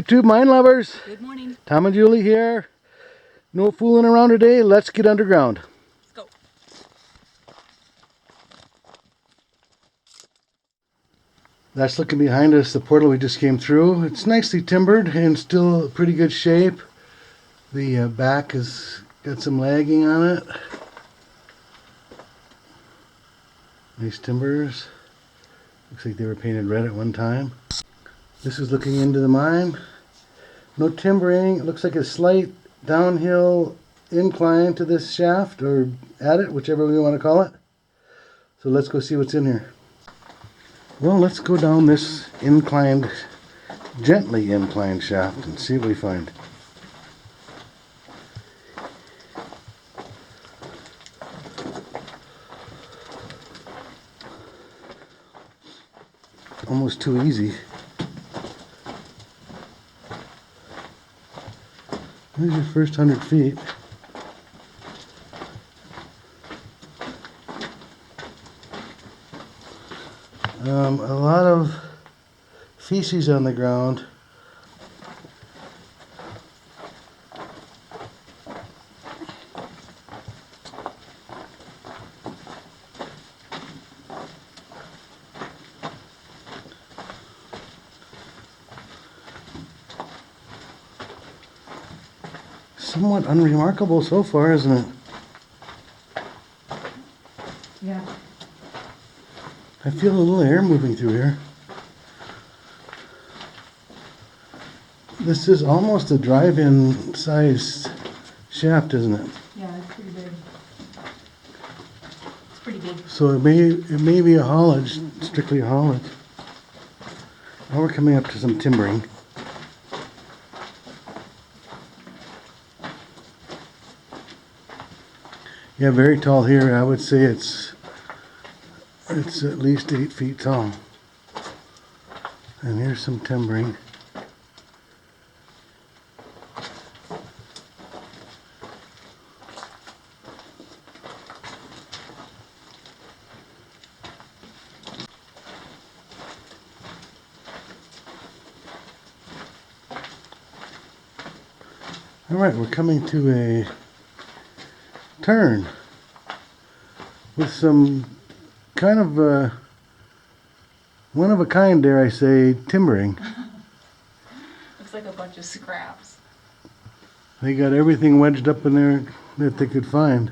YouTube mine lovers. Good morning. Tom and Julie here. No fooling around today. Let's get underground. Let's go. That's looking behind us, the portal we just came through. It's nicely timbered and still pretty good shape. The back has got some lagging on it. Nice timbers. Looks like they were painted red at one time. This is looking into the mine. No timbering. It looks like a slight downhill incline to this shaft, or at it, whichever we want to call it. So let's go see what's in here. Well, let's go down this inclined, gently inclined shaft and see what we find. Almost too easy. Here's your first 100 feet. A lot of feces on the ground. Somewhat unremarkable so far, isn't it? Yeah. I feel a little air moving through here. This is almost a drive-in sized shaft, isn't it? Yeah, it's pretty big. It's pretty big. So it may be a haulage, strictly a haulage. Now we're coming up to some timbering. Yeah, very tall here. I would say it's at least 8 feet tall. And here's some timbering. All right, we're coming to a turn with some kind of one of a kind, dare I say, timbering. Looks like a bunch of scraps. They got everything wedged up in there that they could find.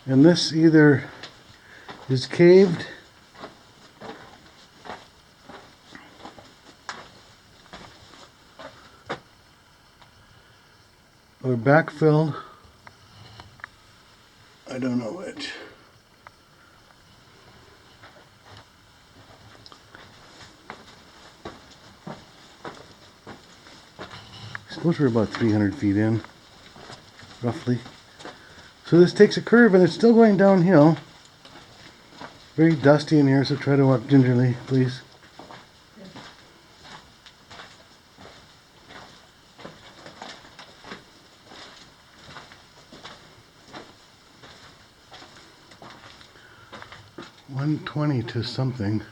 And this either is caved or backfilled. I don't know which. I suppose we're about 300 feet in, roughly. So this takes a curve and it's still going downhill. Very dusty in here, so try to walk gingerly, please. Yeah. 120 to something.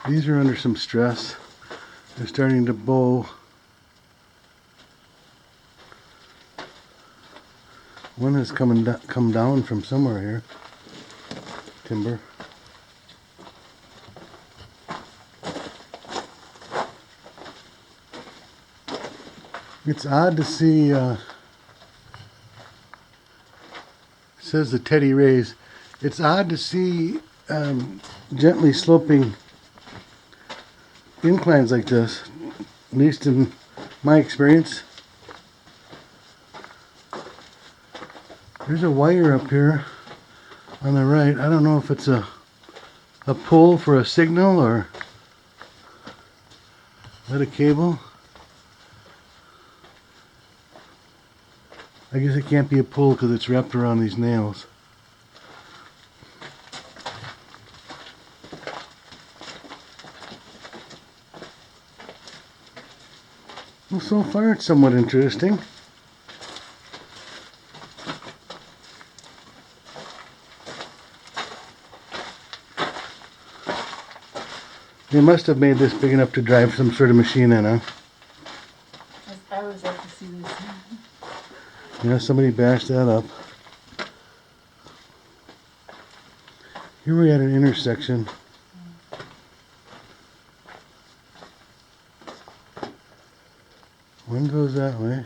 These are under some stress. They're starting to bow. One has come down from somewhere here. Timber. It's odd to see, it says the Teddy Rays. It's odd to see gently sloping inclines like this, at least in my experience. There's a wire up here on the right. I don't know if it's a pull for a signal or is that a cable? I guess it can't be a pull because it's wrapped around these nails. Well, so far it's somewhat interesting. They must have made this big enough to drive some sort of machine in, huh? I always like to see this. Yeah, somebody bashed that up. Here we're at an intersection. One goes that way.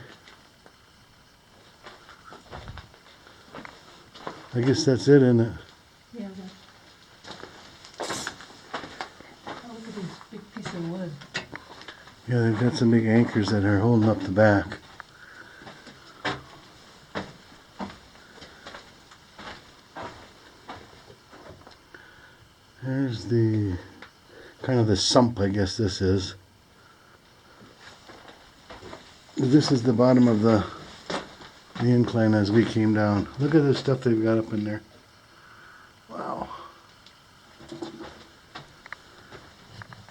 I guess that's it, isn't it? Yeah. Oh, look at this big piece of wood. Yeah, they've got some big anchors that are holding up the back. There's the kind of the sump, I guess this is. This is the bottom of the incline as we came down. Look at the stuff they've got up in there. Wow.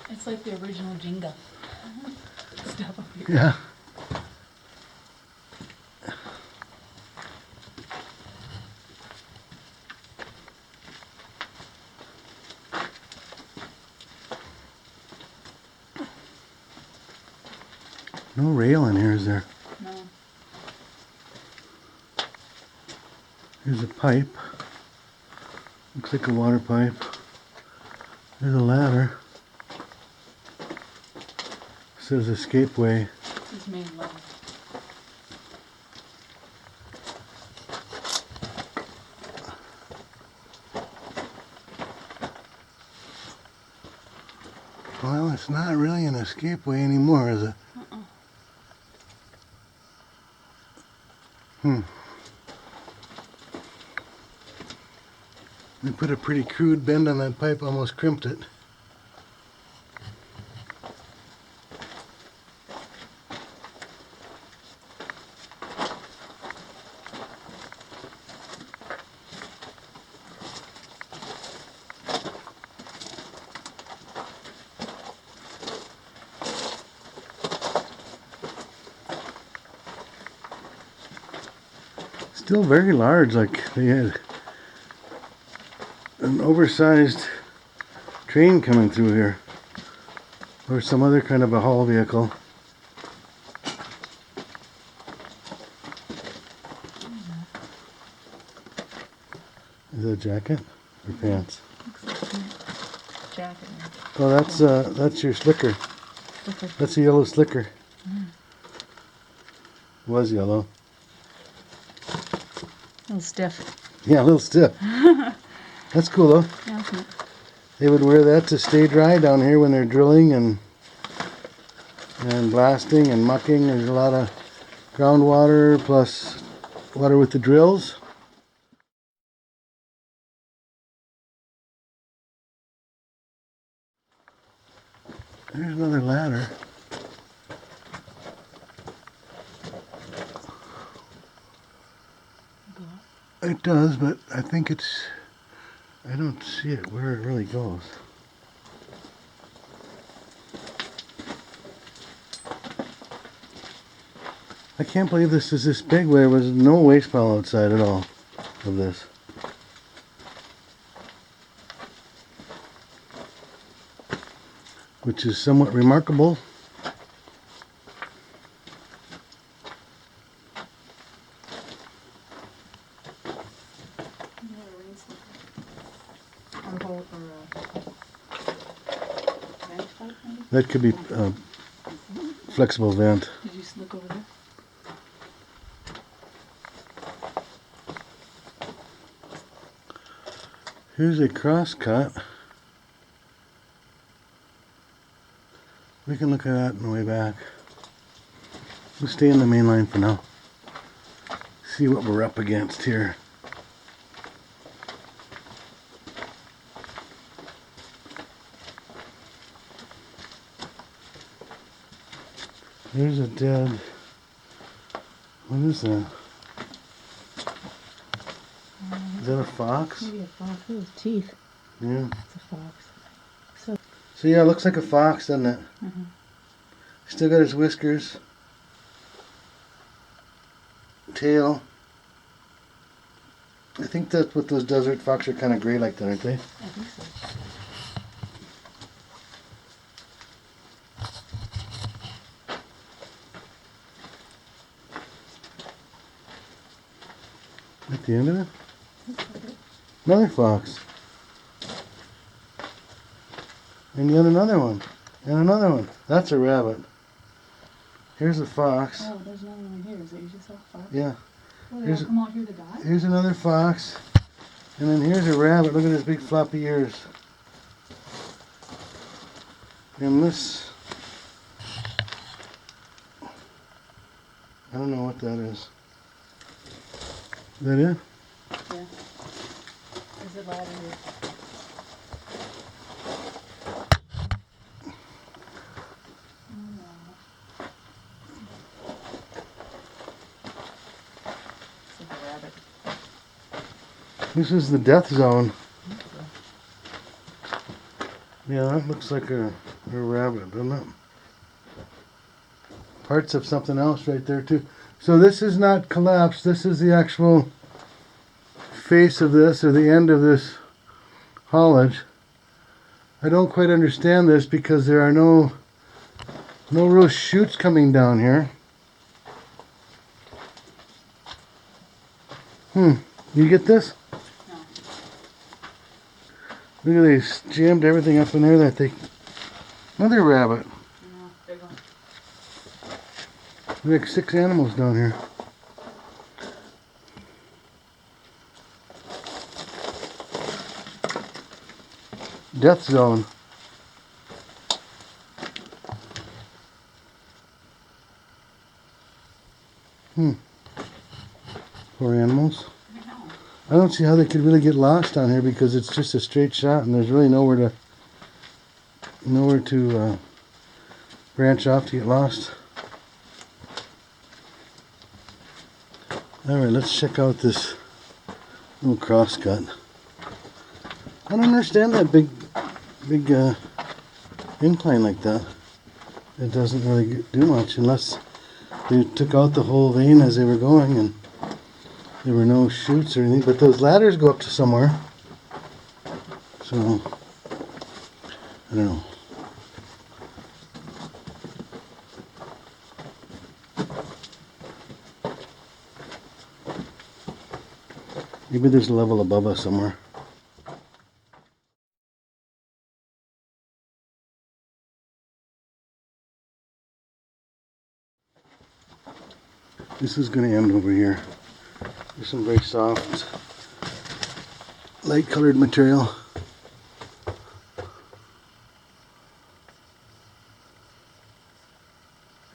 It's like the original Jenga stuff up here. Yeah. No rail in here, is there? No. Here's a pipe. Looks like a water pipe. There's a ladder. Says escapeway. This is main level. Well, it's not really an escapeway anymore, is it? They put a pretty crude bend on that pipe, almost crimped it. Still very large, like they had an oversized train coming through here, or some other kind of a haul vehicle. Is that a jacket or pants? Looks like a jacket. Oh, that's your slicker. Slicker. That's a yellow slicker. Was yellow. A little stiff. Yeah, a little stiff. That's cool though. Yeah, that's neat. They would wear that to stay dry down here when they're drilling and blasting and mucking. There's a lot of groundwater plus water with the drills. There's another ladder. It does, but I think I don't see it where it really goes. I can't believe this is this big where there was no waste pile outside at all of this. Which is somewhat remarkable. That could be a flexible vent. Did you look over there? Here's a cross cut. We can look at that on the way back. We'll stay in the main line for now. See what we're up against here. There's a dead. What is that? Is that a fox? Maybe a fox with his teeth. Yeah. It's a fox. So yeah, it looks like a fox, doesn't it? Mm-hmm. Still got his whiskers. Tail. I think that's what those desert fox are kind of gray like that, aren't they? I think so. At the end of it? Another fox. And yet another one. And another one. That's a rabbit. Here's a fox. Oh, there's another one here. Is it you just saw a fox? Yeah. Oh, they Here's all come out here to die? Here's another fox. And then here's a rabbit. Look at his big floppy ears. And this, I don't know what that is. Is that it? Yeah. There's a ladder here. It's like a rabbit. This is the death zone. Yeah, that looks like a rabbit, doesn't it? Parts of something else right there too. So this is not collapsed. This is the actual face of this, or the end of this haulage. I don't quite understand this because there are no real chutes coming down here. You get this? No. Look at these, jammed everything up in there that they... Another rabbit. No, big one. We have 6 animals down here. Death zone. Poor animals. I know. I don't see how they could really get lost down here because it's just a straight shot and there's really nowhere to branch off to get lost. Alright, let's check out this little crosscut. I don't understand that big incline like that. It doesn't really do much unless they took out the whole vein as they were going and there were no chutes or anything, but those ladders go up to somewhere. So, I don't know. Maybe there's a level above us somewhere. This is going to end over here. There's some very soft, light colored material.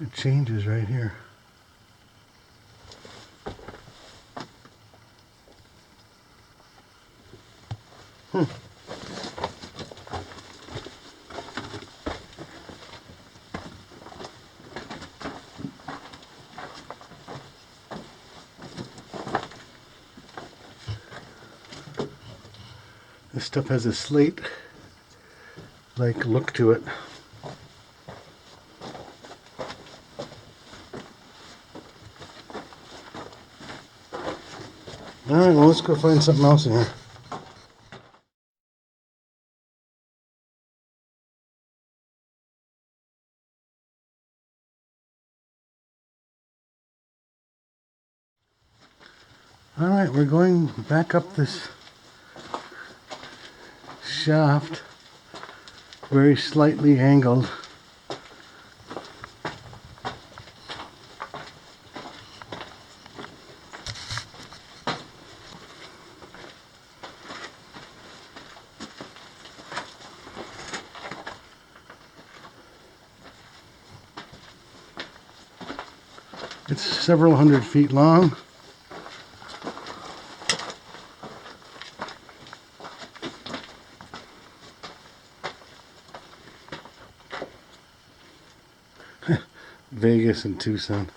It changes right here. This stuff has a slate-like look to it. Alright, well, let's go find something else in here. Alright, we're going back up this shaft, very slightly angled. It's several hundred feet long. Vegas and Tucson.